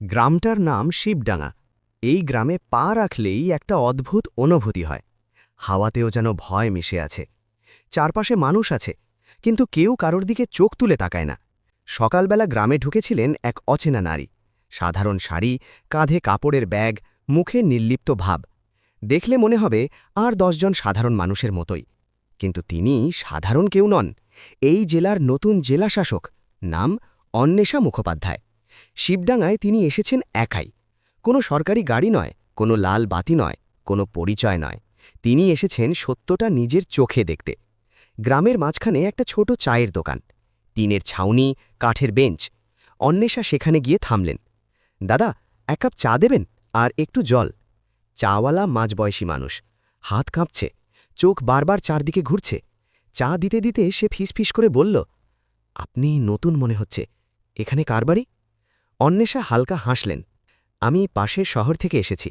গ্রামটার নাম শিবডাঙ্গা। এই গ্রামে পা রাখলেই একটা অদ্ভুত অনুভূতি হয়। হাওয়াতেও যেন ভয় মিশে আছে। চারপাশে মানুষ আছে, কিন্তু কেউ কারোর দিকে চোখ তুলে তাকায় না। সকালবেলা গ্রামে ঢুকেছিলেন এক অচেনা নারী। সাধারণ শাড়ি, কাঁধে কাপড়ের ব্যাগ, মুখে নির্লিপ্ত ভাব। দেখলে মনে হবে আর ১০ জন সাধারণ মানুষের মতোই। কিন্তু তিনি সাধারণ কেউ নন। এই জেলার নতুন জেলাশাসক, নাম অন্বেষা মুখোপাধ্যায়। শিবডাঙ্গায় তিনি এসেছেন একাই। কোনো সরকারি গাড়ি নয়, কোনো লাল বাতি নয়, কোনো পরিচয় নয়। তিনি এসেছেন সত্যটা নিজের চোখে দেখতে। গ্রামের মাঝখানে একটা ছোট চায়ের দোকান, টিনের ছাউনি, কাঠের বেঞ্চ। অন্বেষা সেখানে গিয়ে থামলেন। দাদা, ১ কাপ চা দেবেন, আর একটু জল। চাওয়ালা মাঝবয়সী মানুষ, হাত কাঁপছে, চোখ বারবার চারদিকে ঘুরছে। চা দিতে দিতে সে ফিসফিস করে বলল, আপনি নতুন মনে হচ্ছে, এখানে কার বাড়ি? অন্বেষা হালকা হাসলেন। আমি পাশের শহর থেকে এসেছি,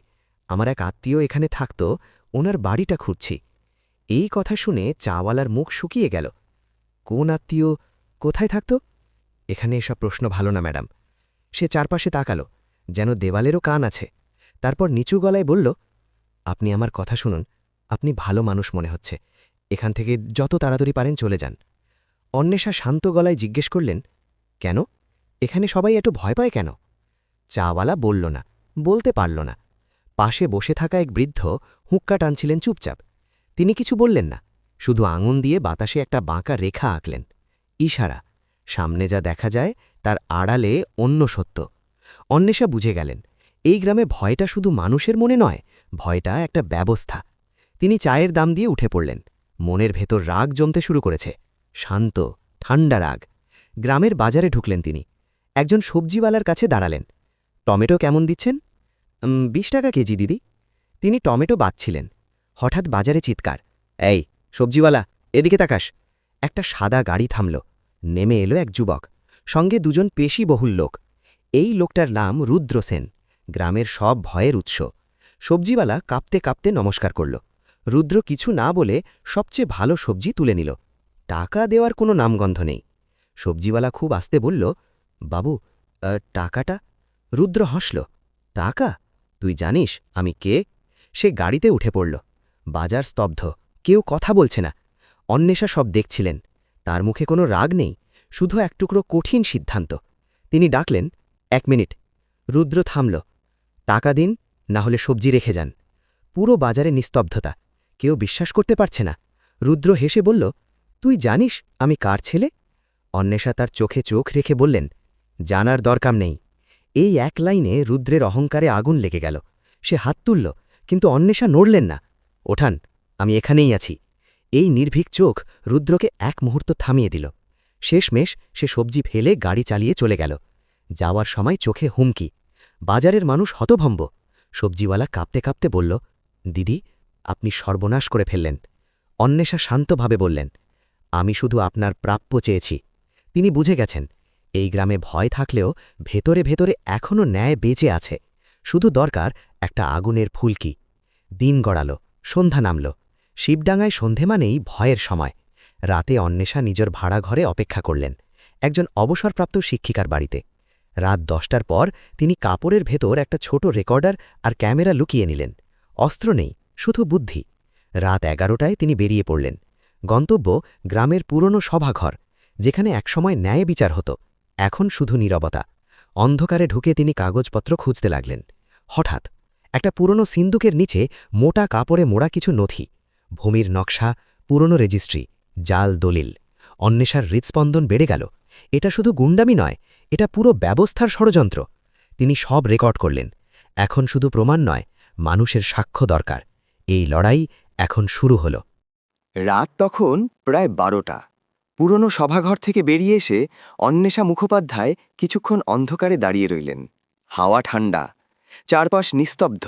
আমার এক আত্মীয় এখানে থাকত, ওনার বাড়িটা খুঁজছি। এই কথা শুনে চাওয়ালার মুখ শুকিয়ে গেল। কোন আত্মীয়, কোথায় থাকত? এখানে এসব প্রশ্ন ভালো না ম্যাডাম। সে চারপাশে তাকালো, যেন দেওয়ালেরও কান আছে। তারপর নিচু গলায় বলল, আপনি আমার কথা শুনুন, আপনি ভালো মানুষ মনে হচ্ছে, এখান থেকে যত তাড়াতাড়ি পারেন চলে যান। অন্বেষা শান্ত গলায় জিজ্ঞেস করলেন, কেন? এখানে সবাই এত ভয় পায় কেন? চাওয়ালা বলল না, বলতে পারল না। পাশে বসে থাকা এক বৃদ্ধ হুক্কা টানছিলেন চুপচাপ। তিনি কিছু বললেন না, শুধু আঙুল দিয়ে বাতাসে একটা বাঁকা রেখা আঁকলেন। ইশারা, সামনে যা দেখা যায় তার আড়ালে অন্য সত্য। অন্বেষা বুঝে গেলেন, এই গ্রামে ভয়টা শুধু মানুষের মনে নয়, ভয়টা একটা ব্যবস্থা। তিনি চায়ের দাম দিয়ে উঠে পড়লেন। মনের ভেতর রাগ জমতে শুরু করেছে, শান্ত, ঠান্ডা রাগ। গ্রামের বাজারে ঢুকলেন তিনি। একজন সবজিওয়ালার কাছে দাঁড়ালেন। টমেটো কেমন দিচ্ছেন? ২০ টাকা কেজি দিদি। তিনি টমেটো বাচ্ছিলেন। হঠাৎ বাজারে চিৎকার, এই সবজিওয়ালা, এদিকে তাকাস। একটা সাদা গাড়ি থামল। নেমে এলো এক যুবক, সঙ্গে দুজন পেশিবহুল লোক। এই লোকটার নাম রুদ্র সেন, গ্রামের সব ভয়ের উৎস। সবজিওয়ালা কাঁপতে কাঁপতে নমস্কার করল। রুদ্র কিছু না বলে সবচেয়ে ভালো সবজি তুলে নিল। টাকা দেওয়ার কোনো নামগন্ধ নেই। সবজিওয়ালা খুব আস্তে বলল, বাবু, টাকাটা? রুদ্র হাসল, টাকা? তুই জানিস আমি কে? সে গাড়িতে উঠে পড়ল। বাজার স্তব্ধ, কেউ কথা বলছে না। অন্বেষা সব দেখছিলেন। তার মুখে কোনো রাগ নেই, শুধু এক টুকরো কঠিন সিদ্ধান্ত। তিনি ডাকলেন, ১ মিনিট। রুদ্র থামল। টাকা দিন, না হলে সবজি রেখে যান। পুরো বাজারে নিস্তব্ধতা, কেউ বিশ্বাস করতে পারছে না। রুদ্র হেসে বলল, তুই জানিস আমি কার ছেলে? অন্বেষা তার চোখে চোখ রেখে বললেন, জানার দরকার নেই। এই এক লাইনে রুদ্রের অহংকারে আগুন লেগে গেল। সে হাত তুলল, কিন্তু অন্বেষা নড়লেন না। ওঠান, আমি এখানেই আছি। এই নির্ভীক চোখ রুদ্রকে এক মুহূর্ত থামিয়ে দিল। শেষমেশ সে সবজি ফেলে গাড়ি চালিয়ে চলে গেল। যাওয়ার সময় চোখে হুমকি। বাজারের মানুষ হতভম্ব। সবজিওয়ালা কাঁপতে কাঁপতে বলল, দিদি, আপনি সর্বনাশ করে ফেললেন। অন্বেষা শান্তভাবে বললেন, আমি শুধু আপনার প্রাপ্য চেয়েছি। তিনি বুঝে গেছেন, এই গ্রামে ভয় থাকলেও ভেতরে ভেতরে এখনও ন্যায় বেঁচে আছে। শুধু দরকার একটা আগুনের ফুলকি। দিন গড়াল, সন্ধ্যা নামল। শিবডাঙ্গায় সন্ধে মানেই ভয়ের সময়। রাতে অন্বেষা নিজের ভাড়া ঘরে অপেক্ষা করলেন, একজন অবসরপ্রাপ্ত শিক্ষিকার বাড়িতে। রাত ১০টার পর তিনি কাপড়ের ভেতর একটা ছোট রেকর্ডার আর ক্যামেরা লুকিয়ে নিলেন। অস্ত্র নেই, শুধু বুদ্ধি। রাত ১১টায় তিনি বেরিয়ে পড়লেন। গন্তব্য গ্রামের পুরনো সভাঘর, যেখানে একসময় ন্যায় বিচার হতো। এখন শুধু নীরবতা। অন্ধকারে ঢুকে তিনি কাগজপত্র খুঁজতে লাগলেন। হঠাৎ একটা পুরনো সিন্দুকের নিচে মোটা কাপড়ে মোড়া কিছু নথি, ভূমির নকশা, পুরনো রেজিস্ট্রি, জাল দলিল। অন্বেষার হৃৎস্পন্দন বেড়ে গেল। এটা শুধু গুন্ডামি নয়, এটা পুরো ব্যবস্থার ষড়যন্ত্র। তিনি সব রেকর্ড করলেন। এখন শুধু প্রমাণ নয়, মানুষের সাক্ষ্য দরকার। এই লড়াই এখন শুরু হল। রাত তখন প্রায় ১২টা। পুরনো সভাঘর থেকে বেরিয়ে এসে অন্বেষা মুখোপাধ্যায় কিছুক্ষণ অন্ধকারে দাঁড়িয়ে রইলেন। হাওয়া ঠান্ডা, চারপাশ নিস্তব্ধ,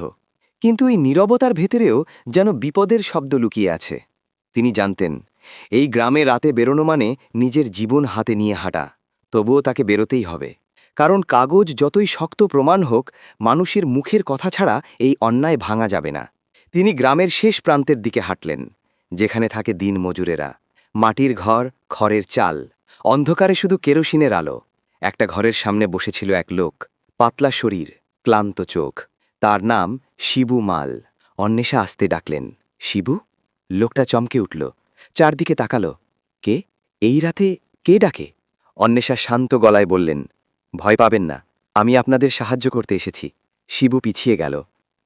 কিন্তু এই নীরবতার ভেতরেও যেন বিপদের শব্দ লুকিয়ে আছে। তিনি জানতেন, এই গ্রামে রাতে বেরোনো মানে নিজের জীবন হাতে নিয়ে হাঁটা। তবুও তাকে বেরোতেই হবে, কারণ কাগজ যতই শক্ত প্রমাণ হোক, মানুষের মুখের কথা ছাড়া এই অন্যায় ভাঙা যাবে না। তিনি গ্রামের শেষ প্রান্তের দিকে হাঁটলেন, যেখানে থাকে দিন মজুরেরা। মাটির ঘর, খড়ের চাল, অন্ধকারে শুধু কেরোসিনের আলো। একটা ঘরের সামনে বসেছিল এক লোক, পাতলা শরীর, ক্লান্ত চোখ। তার নাম শিবু মাল। অন্বেষা আসতে ডাকলেন, শিবু? লোকটা চমকে উঠল, চারদিকে তাকালো। কে? এই রাতে কে ডাকে? অন্বেষা শান্ত গলায় বললেন, ভয় পাবেন না, আমি আপনাদের সাহায্য করতে এসেছি। শিবু পিছিয়ে গেল।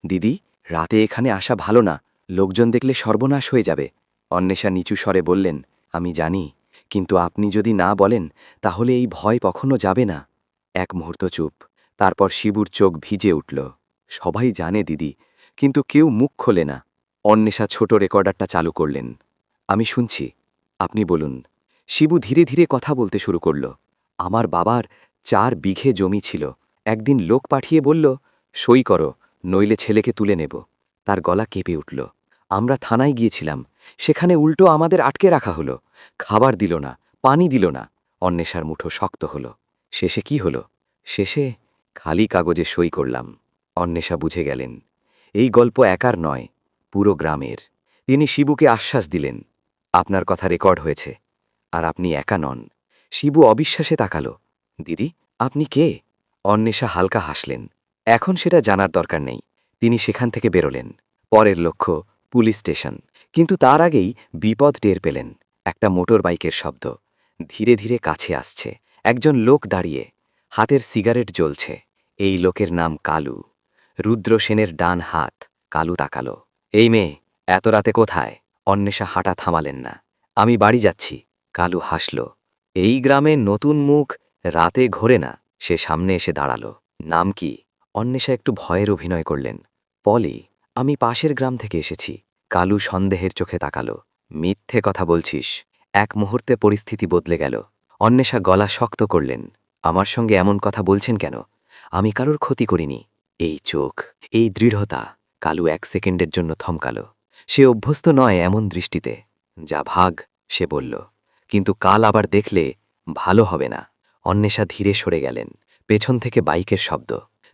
দিদি, রাতে এখানে আসা ভালো না, লোকজন দেখলে সর্বনাশ হয়ে যাবে। অন্বেষা নিচু স্বরে বললেন, আমি জানি, কিন্তু আপনি যদি না বলেন তাহলে এই ভয় কখনো যাবে না। এক মুহূর্ত চুপ, তারপর শিবুর চোখ ভিজে উঠল। সবাই জানে দিদি, কিন্তু কেউ মুখ খোলে না। অন্বেষা ছোট রেকর্ডারটা চালু করলেন। আমি শুনছি, আপনি বলুন। শিবু ধীরে ধীরে কথা বলতে শুরু করল। আমার বাবার 4 বিঘে জমি ছিল। একদিন লোক পাঠিয়ে বলল, সই করো, নইলে ছেলেকে তুলে নেব। তার গলা কেঁপে উঠল। আমরা থানায় গিয়েছিলাম, সেখানে উল্টো আমাদের আটকে রাখা হলো। খাবার দিল না, পানি দিল না। অন্বেষার মুঠো শক্ত হলো। শেষে কি হলো? শেষে খালি কাগজে সই করলাম। অন্বেষা বুঝে গেলেন, এই গল্প একার নয়, পুরো গ্রামের। তিনি শিবুকে আশ্বাস দিলেন, আপনার কথা রেকর্ড হয়েছে, আর আপনি একা নন। শিবু অবিশ্বাসে তাকালো, দিদি, আপনি কে? অন্বেষা হালকা হাসলেন, এখন সেটা জানার দরকার নেই। তিনি সেখান থেকে বেরোলেন। পরের লক্ষ্য পুলিশ স্টেশন। কিন্তু তার আগেই বিপদ টের পেলেন। একটা মোটর বাইকের শব্দ, ধীরে ধীরে কাছে আসছে। একজন লোক দাঁড়িয়ে, হাতের সিগারেট জ্বলছে। এই লোকের নাম কালু। রুদ্র সেনের ডান হাত। কালু তাকালো, এই মেয়ে, এত রাতে কোথায়? অন্বেষা হাঁটা থামালেন না। আমি বাড়ি যাচ্ছি। কালু হাসল, এই গ্রামে নতুন মুখ রাতে ঘোরে না। সে সামনে এসে দাঁড়ালো। নাম কি? অন্বেষা একটু ভয়ের অভিনয় করলেন, পলি, আমি পাশের গ্রাম থেকে এসেছি। কালু সন্দেহের চোখে তাকালো, মিথ্যে কথা বলছিস। এক মুহূর্তে পরিস্থিতি বদলে গেল। অন্বেষা গলা শক্ত করলেন, আমার সঙ্গে এমন কথা বলছেন কেন? আমি কারোর ক্ষতি করিনি। এই চোখ, এই দৃঢ়তা। কালু 1 সেকেন্ডের জন্য থমকালো। সে অভ্যস্ত নয় এমন দৃষ্টিতে। যা ভাগ, সে বলল, কিন্তু কাল আবার দেখলে ভালো হবে না। অন্বেষা ধীরে সরে গেলেন। পেছন থেকে বাইকের শব্দ।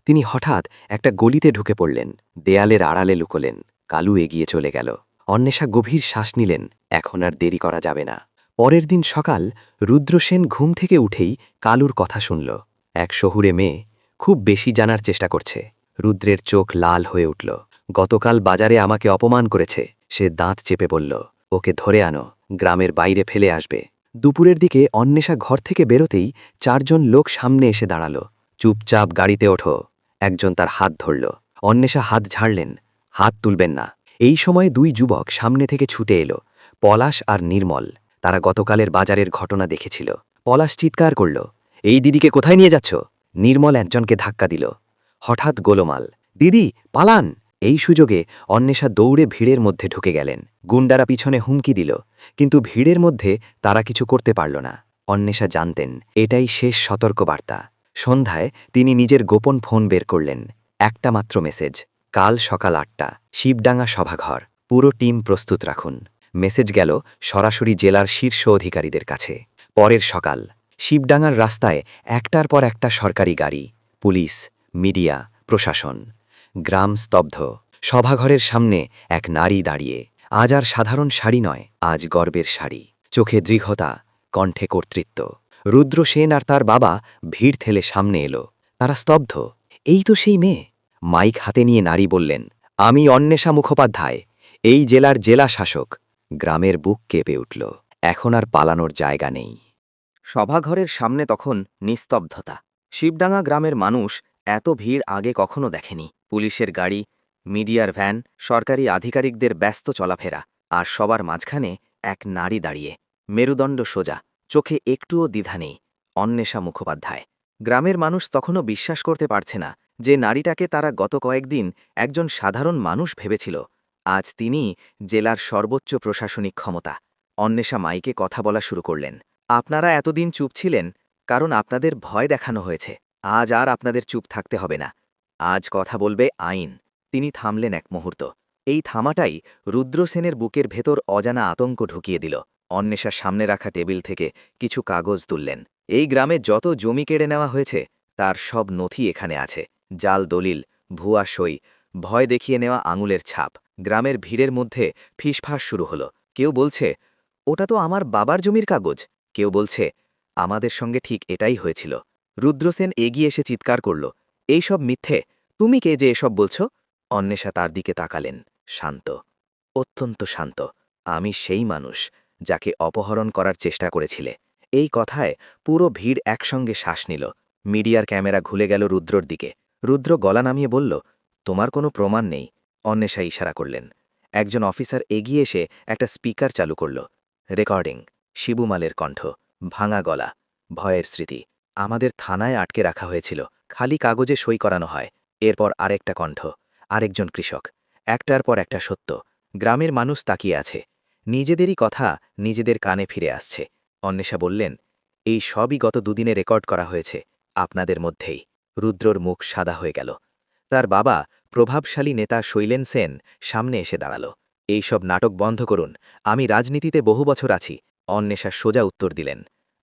তিনি হঠাৎ একটা গলিতে ঢুকে পড়লেন, দেয়ালের আড়ালে লুকোলেন। কালু এগিয়ে চলে গেল। অন্বেষা গভীর শ্বাস নিলেন, এখন আর দেরি করা যাবে না। পরের দিন সকাল, রুদ্রসেন ঘুম থেকে উঠেই কালুর কথা শুনল। এক শহুরে মেয়ে, খুব বেশি জানার চেষ্টা করছে। রুদ্রের চোখ লাল হয়ে উঠল। গতকাল বাজারে আমাকে অপমান করেছে। সে দাঁত চেপে বলল, ওকে ধরে আনো, গ্রামের বাইরে ফেলে আসবে। দুপুরের দিকে অন্বেষা ঘর থেকে বেরোতেই 4 জন লোক সামনে এসে দাঁড়ালো। চুপচাপ গাড়িতে ওঠো। একজন তার হাত ধরল। অন্বেষা হাত ঝাড়লেন, হাত তুলবেন না। এই সময় 2 যুবক সামনে থেকে ছুটে এলো, পলাশ আর নির্মল। তারা গতকালের বাজারের ঘটনা দেখেছিল। পলাশ চিৎকার করল, এই দিদিকে কোথায় নিয়ে যাচ্ছ? নির্মল একজনকে ধাক্কা দিল। হঠাৎ গোলমাল, দিদি পালান! এই সুযোগে অন্বেষা দৌড়ে ভিড়ের মধ্যে ঢুকে গেলেন। গুন্ডারা পিছনে হুমকি দিল, কিন্তু ভিড়ের মধ্যে তারা কিছু করতে পারল না। অন্বেষা জানতেন এটাই শেষ সতর্কবার্তা। সন্ধ্যায় তিনি নিজের গোপন ফোন বের করলেন। একটা মাত্র মেসেজ, কাল সকাল 8টা, শিবডাঙ্গা সভাঘর, পুরো টিম প্রস্তুত রাখুন। মেসেজ গেল সরাসরি জেলার শীর্ষ অধিকারীদের কাছে। পরের সকাল, শিবডাঙ্গার রাস্তায় একটার পর একটা সরকারি গাড়ি, পুলিশ, মিডিয়া, প্রশাসন। গ্রাম স্তব্ধ। সভাঘরের সামনে এক নারী দাঁড়িয়ে। আজ আর সাধারণ শাড়ি নয়, আজ গর্বের শাড়ি। চোখে দৃঢ়তা, কণ্ঠে কর্তৃত্ব। রুদ্র সেন আর তার বাবা ভিড় ঠেলে সামনে এলো। তারা স্তব্ধ। এই তো সেই মেয়ে। মাইক হাতে নিয়ে নারী বললেন, আমি অন্বেষা মুখোপাধ্যায়, এই জেলার জেলা শাসক। গ্রামের বুক কেঁপে উঠল। এখন আর পালানোর জায়গা নেই। সভাঘরের সামনে তখন নিস্তব্ধতা। শিবডাঙ্গা গ্রামের মানুষ এত ভিড় আগে কখনো দেখেনি। পুলিশের গাড়ি, মিডিয়ার ভ্যান, সরকারি আধিকারিকদের ব্যস্ত চলাফেরা, আর সবার মাঝখানে এক নারী দাঁড়িয়ে, মেরুদণ্ড সোজা, চোখে একটুও দ্বিধা নেই। অন্বেষা মুখোপাধ্যায়। গ্রামের মানুষ তখনও বিশ্বাস করতে পারছে না যে নারীটাকে তারা গত কয়েকদিন একজন সাধারণ মানুষ ভেবেছিল, আজ তিনি জেলার সর্বোচ্চ প্রশাসনিক ক্ষমতা। অন্বেষা মাইকে কথা বলা শুরু করলেন, আপনারা এতদিন চুপ ছিলেন কারণ আপনাদের ভয় দেখানো হয়েছে। আজ আর আপনাদের চুপ থাকতে হবে না। আজ কথা বলবে আইন। তিনি থামলেন এক মুহূর্ত। এই থামাটাই রুদ্রসেনের বুকের ভেতর অজানা আতঙ্ক ঢুকিয়ে দিল। অন্বেষার সামনে রাখা টেবিল থেকে কিছু কাগজ তুললেন। এই গ্রামে যত জমি কেড়ে নেওয়া হয়েছে তার সব নথি এখানে আছে। জাল দলিল, ভুয়া সই, ভয় দেখিয়ে নেওয়া আঙুলের ছাপ। গ্রামের ভিড়ের মধ্যে ফিসফাস শুরু হলো। কেউ বলছে, ওটা তো আমার বাবার জমির কাগজ। কেউ বলছে, আমাদের সঙ্গে ঠিক এটাই হয়েছিল। রুদ্রসেন এগিয়ে এসে চিৎকার করল, এইসব মিথ্যে, তুমি কে যে এসব বলছ? অন্বেষা তার দিকে তাকালেন, শান্ত, অত্যন্ত শান্ত। আমি সেই মানুষ যাকে অপহরণ করার চেষ্টা করেছিলে। এই কথায় পুরো ভিড় একসঙ্গে শ্বাস নিল। মিডিয়ার ক্যামেরা ঘুরে গেল রুদ্রর দিকে। রুদ্র গলা নামিয়ে বলল, তোমার কোনো প্রমাণ নেই। অন্বেষা ইশারা করলেন। একজন অফিসার এগিয়ে এসে একটা স্পিকার চালু করল। রেকর্ডিং, শিবুমালের কণ্ঠ, ভাঙা গলা, ভয়ের স্মৃতি। আমাদের থানায় আটকে রাখা হয়েছিল, খালি কাগজে সই করানো হয়। এরপর আরেকটা কণ্ঠ, আরেকজন কৃষক, একটার পর একটা সত্য। গ্রামের মানুষ তাকিয়ে আছে, নিজেদেরই কথা নিজেদের কানে ফিরে আসছে। অন্বেষা বললেন, এই সবই গত দুদিনে রেকর্ড করা হয়েছে, আপনাদের মধ্যেই। রুদ্রর মুখ সাদা হয়ে গেল। তার বাবা, প্রভাবশালী নেতা শৈলেন সেন, সামনে এসে দাঁড়াল। এইসব নাটক বন্ধ করুন, আমি রাজনীতিতে বহু বছর আছি। অন্বেষা সোজা উত্তর দিলেন,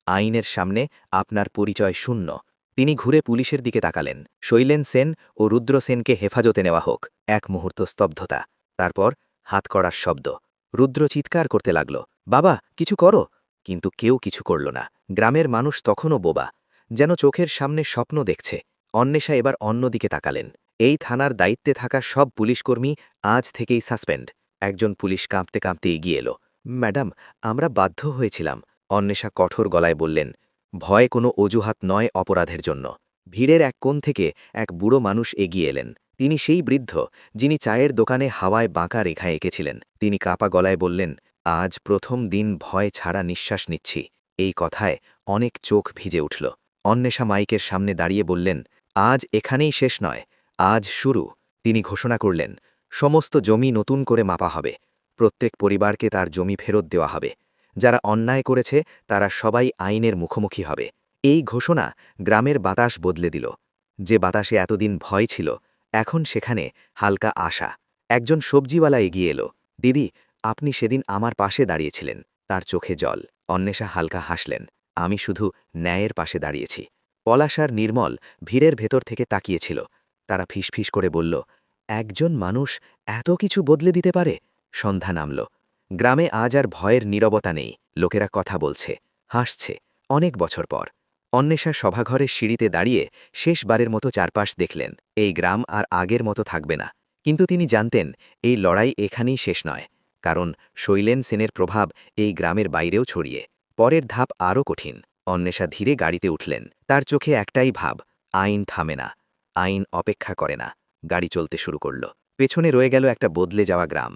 আইনের সামনে আপনার পরিচয় শূন্য। তিনি ঘুরে পুলিশের দিকে তাকালেন। শৈলেন সেন ও রুদ্র সেনকে হেফাজতে নেওয়া হোক। এক মুহূর্ত স্তব্ধতা, তারপর হাতকড়ার শব্দ। রুদ্র চিৎকার করতে লাগল, বাবা কিছু করো! কিন্তু কেউ কিছু করল না। গ্রামের মানুষ তখনও বোবা, যেন চোখের সামনে স্বপ্ন দেখছে। অন্বেষা এবার অন্যদিকে তাকালেন। এই থানার দায়িত্বে থাকা সব পুলিশকর্মী আজ থেকেই সাসপেন্ড। একজন পুলিশ কাঁপতে কাঁপতে এগিয়ে এলো। ম্যাডাম, আমরা বাধ্য হয়েছিলাম। অন্বেষা কঠোর গলায় বললেন, ভয় কোনো অজুহাত নয় অপরাধের জন্য। ভিড়ের এক কোণ থেকে এক বুড়ো মানুষ এগিয়ে এলেন। তিনি সেই বৃদ্ধ যিনি চায়ের দোকানে হাওয়ায় বাঁকা রেখা এঁকেছিলেন। তিনি কাঁপা গলায় বললেন, আজ প্রথম দিন ভয় ছাড়া নিঃশ্বাস নিচ্ছি। এই কথায় অনেক চোখ ভিজে উঠল। অন্বেষা মাইকের সামনে দাঁড়িয়ে বললেন, আজ এখানেই শেষ নয়, আজ শুরু। তিনি ঘোষণা করলেন, সমস্ত জমি নতুন করে মাপা হবে। প্রত্যেক পরিবারকে তার জমি ফেরত দেওয়া হবে। যারা অন্যায় করেছে তারা সবাই আইনের মুখোমুখি হবে। এই ঘোষণা গ্রামের বাতাস বদলে দিল। যে বাতাসে এতদিন ভয় ছিল, এখন সেখানে হালকা আশা। একজন সবজিওয়ালা এগিয়ে এলো। দিদি, আপনি সেদিন আমার পাশে দাঁড়িয়েছিলেন। তার চোখে জল। অন্বেষা হালকা হাসলেন, আমি শুধু ন্যায়ের পাশে দাঁড়িয়েছি। পলাশ আর নির্মল ভিড়ের ভেতর থেকে তাকিয়েছিল। তারা ফিসফিস করে বলল, একজন মানুষ এত কিছু বদলে দিতে পারে? সন্ধ্যা নামল। গ্রামে আজ আর ভয়ের নীরবতা নেই। লোকেরা কথা বলছে, হাসছে, অনেক বছর পর। অন্বেষা সভাঘরের সিঁড়িতে দাঁড়িয়ে শেষবারের মতো চারপাশ দেখলেন। এই গ্রাম আর আগের মতো থাকবে না। কিন্তু তিনি জানতেন, এই লড়াই এখানেই শেষ নয়। কারণ শৈলেন সেনের প্রভাব এই গ্রামের বাইরেও ছড়িয়ে। পরের ধাপ আরও কঠিন। অন্বেষা ধীরে গাড়িতে উঠলেন। তার চোখে একটাই ভাব, আইন থামে না, আইন অপেক্ষা করে না। গাড়ি চলতে শুরু করল। পেছনে রয়ে গেল একটা বদলে যাওয়া গ্রাম।